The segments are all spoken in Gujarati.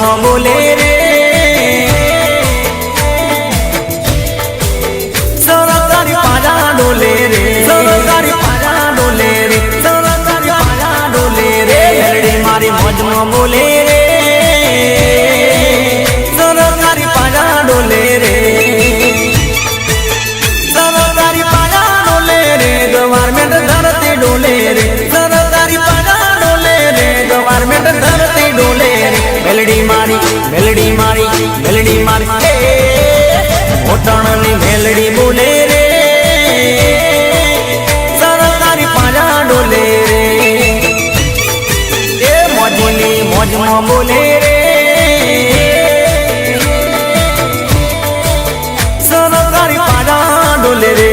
મોજમાં બોલે રે સરકારી પાજા ડોલે રે સરકારી પાજા ડોલે રે સરકારી પાજા ડોલે રે મેલડી મારી મોજમાં બોલે રે સરકારી પાજા ડોલે રે સરકારી પાજા ડોલે રે ગવર્મેન્ટ ધરતી ડોલે રે સરકારી પાજા ડોલે રે ગવર્મેન્ટ ધરતી ડોલે રે મેલડી મારી મેલડી મારી મેલડી મારી ઓટણની મેલડી બોલે રે સરકારી પાજા ડોલે રે એ મોજની મોજમાં બોલે રે સરકારી પાજા ડોલે રે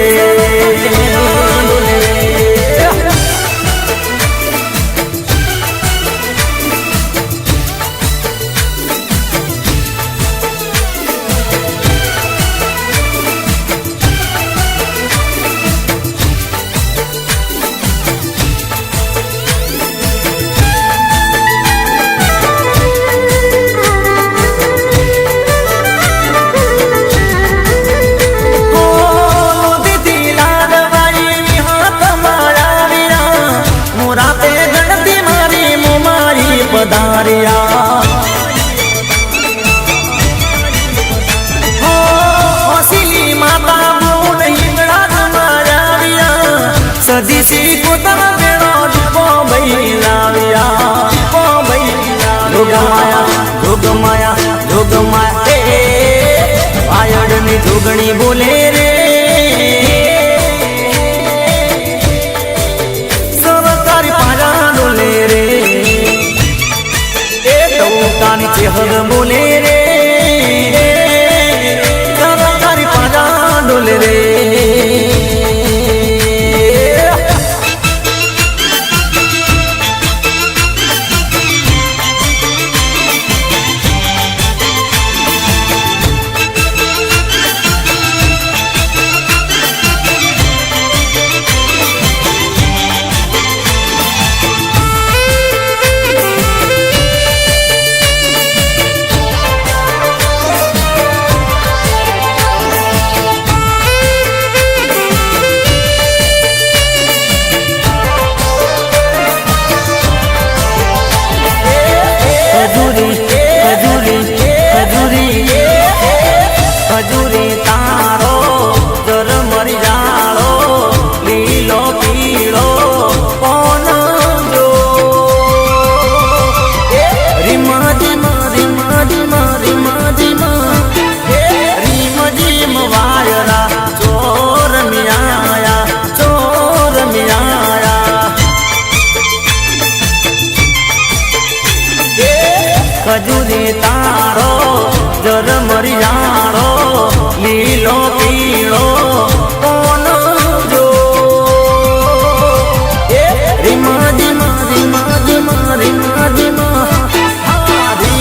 સદીસી પોતાના બેડો દીપો ભાઈ લાવ્યા દીપો ભાઈ જોગમાયા જોગમાયા જોગમાયા વાયડની જોગણી બોલે રે સરકારી પાજા ડોલે રે એ ટોકાની ચેહર બોલે રે સરકારી પાજા ડોલે રે ખજૂરી તારો જર મરી જાળો લીલો પીળો કોણ જો રીમા જીમા રીમા જીમા રીમા જીમા રીમ જીમ વાયરા ચોર મિયાયા ખજૂરી તારો જર